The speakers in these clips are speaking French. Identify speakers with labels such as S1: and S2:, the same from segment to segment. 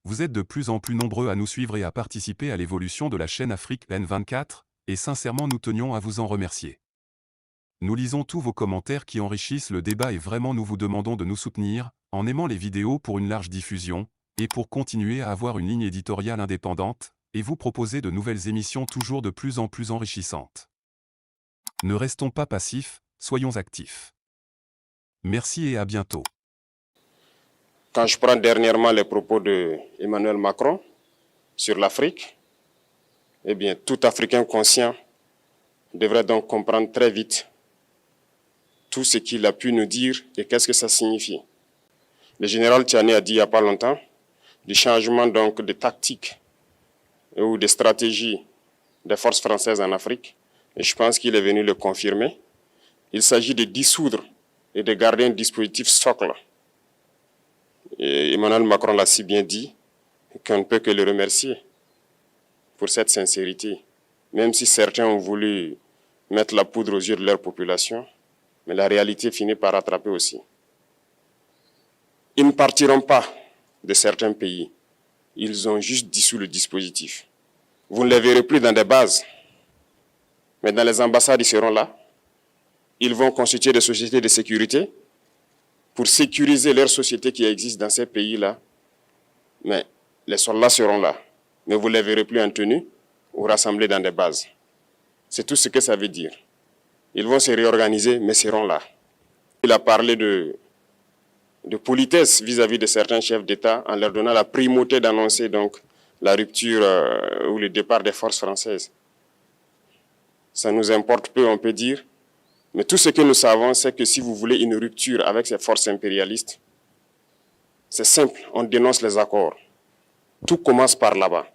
S1: Vous êtes de plus en plus nombreux à nous suivre et à participer à l'évolution de la chaîne Afrique N24, et sincèrement nous tenions à vous en remercier. Nous lisons tous vos commentaires qui enrichissent le débat et vraiment nous vous demandons de nous soutenir, en aimant les vidéos pour une large diffusion, et pour continuer à avoir une ligne éditoriale indépendante, et vous proposer de nouvelles émissions toujours de plus en plus enrichissantes. Ne restons pas passifs, soyons actifs. Merci et à bientôt.
S2: Quand je prends dernièrement les propos d'Emmanuel Macron sur l'Afrique, eh bien, tout Africain conscient devrait donc comprendre très vite tout ce qu'il a pu nous dire et qu'est-ce que ça signifie. Le général Tiani a dit il n'y a pas longtemps du changement donc de tactique ou de stratégie des forces françaises en Afrique, et je pense qu'il est venu le confirmer. Il s'agit de dissoudre et de garder un dispositif socle. Et Emmanuel Macron l'a si bien dit qu'on ne peut que le remercier pour cette sincérité. Même si certains ont voulu mettre la poudre aux yeux de leur population, mais la réalité finit par rattraper aussi. Ils ne partiront pas de certains pays. Ils ont juste dissous le dispositif. Vous ne les verrez plus dans des bases, mais dans les ambassades, ils seront là. Ils vont constituer des sociétés de sécurité pour sécuriser leurs sociétés qui existent dans ces pays-là. Mais les soldats seront là. Mais vous ne les verrez plus en tenue ou rassemblés dans des bases. C'est tout ce que ça veut dire. Ils vont se réorganiser, mais seront là. Il a parlé de politesse vis-à-vis de certains chefs d'État en leur donnant la primauté d'annoncer donc la rupture ou le départ des forces françaises. Ça nous importe peu, on peut dire. Mais tout ce que nous savons, c'est que si vous voulez une rupture avec ces forces impérialistes, c'est simple, on dénonce les accords. Tout commence par là-bas.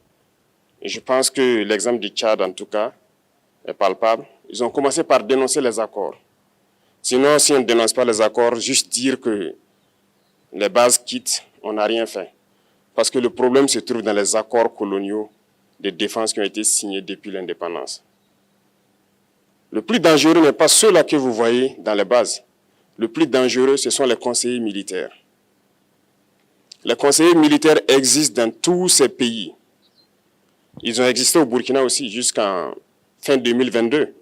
S2: Et je pense que l'exemple du Tchad, en tout cas, est palpable. Ils ont commencé par dénoncer les accords. Sinon, si on ne dénonce pas les accords, juste dire que les bases quittent, on n'a rien fait. Parce que le problème se trouve dans les accords coloniaux de défense qui ont été signés depuis l'indépendance. Le plus dangereux n'est pas ceux-là que vous voyez dans les bases. Le plus dangereux, ce sont les conseillers militaires. Les conseillers militaires existent dans tous ces pays. Ils ont existé au Burkina aussi jusqu'en fin 2022,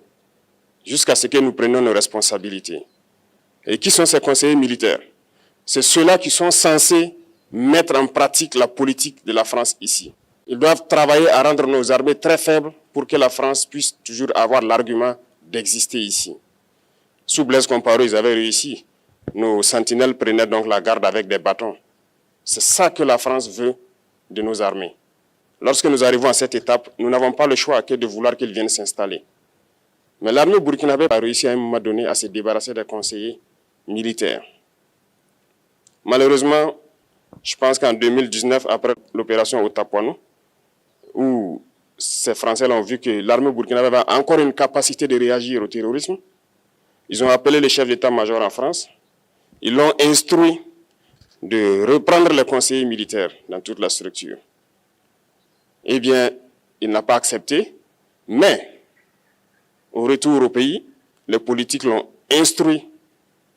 S2: jusqu'à ce que nous prenions nos responsabilités. Et qui sont ces conseillers militaires? C'est ceux-là qui sont censés mettre en pratique la politique de la France ici. Ils doivent travailler à rendre nos armées très faibles pour que la France puisse toujours avoir l'argument d'exister ici. Sous Blaise Compaoré, ils avaient réussi. Nos sentinelles prenaient donc la garde avec des bâtons. C'est ça que la France veut de nos armées. Lorsque nous arrivons à cette étape, nous n'avons pas le choix que de vouloir qu'ils viennent s'installer. Mais l'armée burkinabé a réussi à un moment donné à se débarrasser des conseillers militaires. Malheureusement, je pense qu'en 2019, après l'opération Otapuano, où ces Français ont vu que l'armée burkinabé avait encore une capacité de réagir au terrorisme, ils ont appelé les chefs d'état-major en France, ils l'ont instruit de reprendre les conseillers militaires dans toute la structure. Eh bien, il n'a pas accepté, mais au retour au pays, les politiques l'ont instruit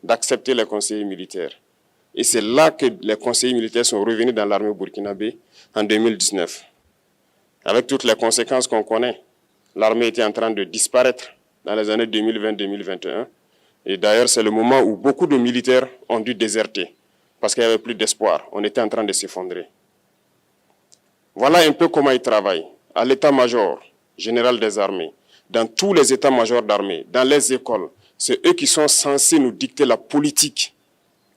S2: d'accepter les conseillers militaires. Et c'est là que les conseillers militaires sont revenus dans l'armée burkinabé en 2019. Avec toutes les conséquences qu'on connaît, l'armée était en train de disparaître dans les années 2020-2021. Et d'ailleurs, c'est le moment où beaucoup de militaires ont dû déserter parce qu'il n'y avait plus d'espoir. On était en train de s'effondrer. Voilà un peu comment ils travaillent. À l'état-major général des armées, dans tous les états-majors d'armée, dans les écoles, c'est eux qui sont censés nous dicter la politique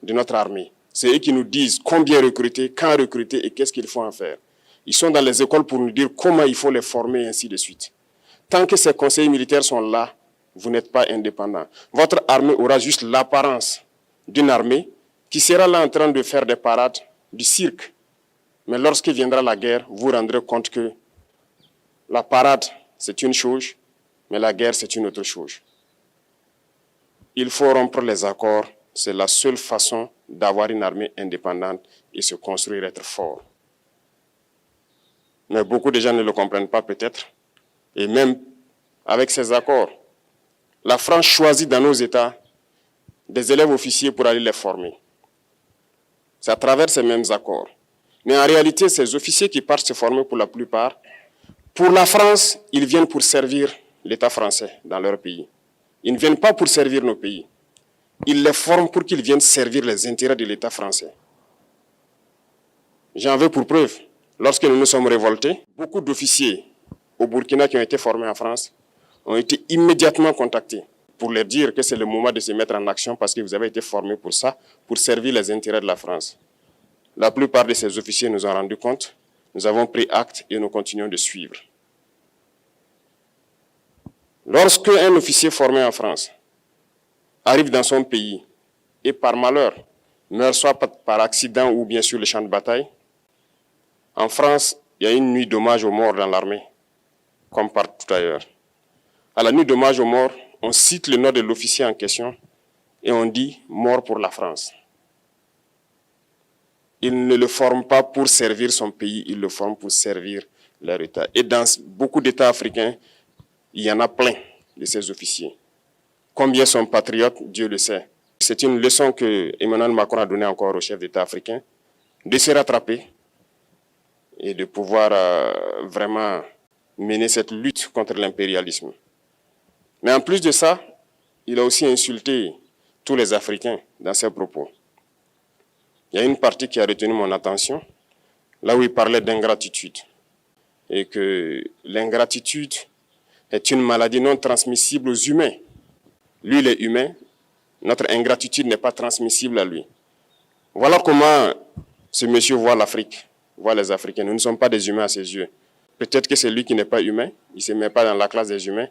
S2: de notre armée. C'est eux qui nous disent combien recruter, quand recruter et qu'est-ce qu'il faut en faire. Ils sont dans les écoles pour nous dire comment il faut les former et ainsi de suite. Tant que ces conseillers militaires sont là, vous n'êtes pas indépendant. Votre armée aura juste l'apparence d'une armée qui sera là en train de faire des parades, du cirque. Mais lorsque viendra la guerre, vous vous rendrez compte que la parade, c'est une chose, mais la guerre, c'est une autre chose. Il faut rompre les accords. C'est la seule façon d'avoir une armée indépendante et se construire, être fort. Mais beaucoup de gens ne le comprennent pas peut-être. Et même avec ces accords, la France choisit dans nos États des élèves officiers pour aller les former. C'est à travers ces mêmes accords. Mais en réalité, ces officiers qui partent se former pour la plupart, pour la France, ils viennent pour servir l'État français dans leur pays. Ils ne viennent pas pour servir nos pays. Ils les forment pour qu'ils viennent servir les intérêts de l'État français. J'en veux pour preuve. Lorsque nous nous sommes révoltés, beaucoup d'officiers au Burkina qui ont été formés en France ont été immédiatement contactés pour leur dire que c'est le moment de se mettre en action parce que vous avez été formés pour ça, pour servir les intérêts de la France. La plupart de ces officiers nous ont rendu compte, nous avons pris acte et nous continuons de suivre. Lorsque un officier formé en France arrive dans son pays et par malheur meurt soit par accident ou bien sur le champ de bataille, en France, il y a une nuit d'hommage aux morts dans l'armée, comme partout ailleurs. À la nuit d'hommage aux morts, on cite le nom de l'officier en question et on dit « mort pour la France ». Il ne le forme pas pour servir son pays, il le forme pour servir leur État. Et dans beaucoup d'États africains, il y en a plein de ces officiers. Combien sont patriotes, Dieu le sait. C'est une leçon que Emmanuel Macron a donnée encore aux chefs d'État africains, de se rattraper et de pouvoir vraiment mener cette lutte contre l'impérialisme. Mais en plus de ça, il a aussi insulté tous les Africains dans ses propos. Il y a une partie qui a retenu mon attention, là où il parlait d'ingratitude. Et que l'ingratitude est une maladie non transmissible aux humains. Lui, il est humain, notre ingratitude n'est pas transmissible à lui. Voilà comment ce monsieur voit l'Afrique, voit les Africains. Nous ne sommes pas des humains à ses yeux. Peut-être que c'est lui qui n'est pas humain, il ne se met pas dans la classe des humains.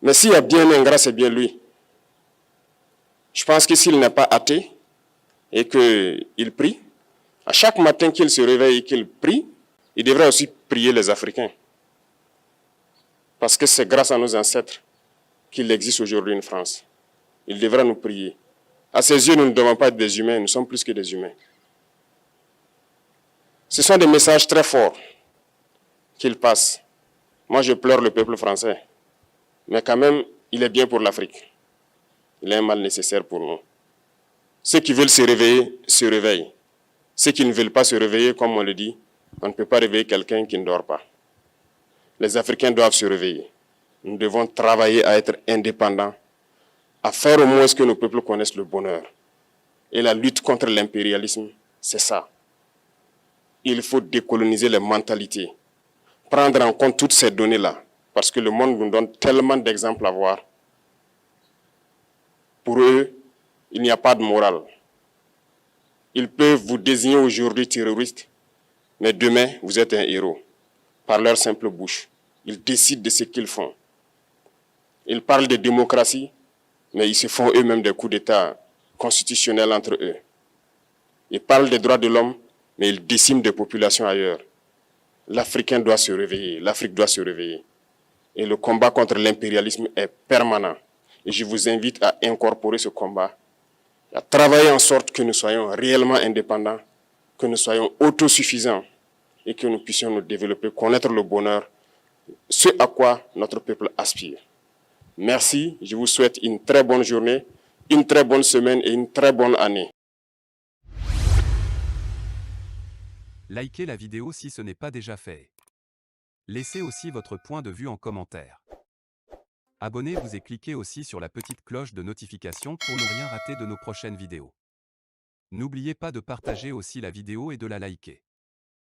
S2: Mais s'il y a bien un ingrat, c'est bien lui. Je pense que s'il n'est pas athée et qu'il prie, à chaque matin qu'il se réveille et qu'il prie, il devrait aussi prier les Africains. Parce que c'est grâce à nos ancêtres qu'il existe aujourd'hui une France. Il devrait nous prier. À ses yeux, nous ne devons pas être des humains, nous sommes plus que des humains. Ce sont des messages très forts qu'il passe. Moi, je pleure le peuple français. Mais quand même, il est bien pour l'Afrique. Il est un mal nécessaire pour nous. Ceux qui veulent se réveiller, se réveillent. Ceux qui ne veulent pas se réveiller, comme on le dit, on ne peut pas réveiller quelqu'un qui ne dort pas. Les Africains doivent se réveiller. Nous devons travailler à être indépendants, à faire au moins que nos peuples connaissent le bonheur. Et la lutte contre l'impérialisme, c'est ça. Il faut décoloniser les mentalités, prendre en compte toutes ces données-là, parce que le monde nous donne tellement d'exemples à voir. Pour eux, il n'y a pas de morale. Ils peuvent vous désigner aujourd'hui terroriste, mais demain, vous êtes un héros, par leur simple bouche. Ils décident de ce qu'ils font. Ils parlent de démocratie, mais ils se font eux-mêmes des coups d'État constitutionnels entre eux. Ils parlent des droits de l'homme, mais ils déciment des populations ailleurs. L'Africain doit se réveiller, l'Afrique doit se réveiller. Et le combat contre l'impérialisme est permanent. Et je vous invite à incorporer ce combat, à travailler en sorte que nous soyons réellement indépendants, que nous soyons autosuffisants et que nous puissions nous développer, connaître le bonheur, ce à quoi notre peuple aspire. Merci, je vous souhaite une très bonne journée, une très bonne semaine et une très bonne année.
S1: Likez la vidéo si ce n'est pas déjà fait. Laissez aussi votre point de vue en commentaire. Abonnez-vous et cliquez aussi sur la petite cloche de notification pour ne rien rater de nos prochaines vidéos. N'oubliez pas de partager aussi la vidéo et de la liker.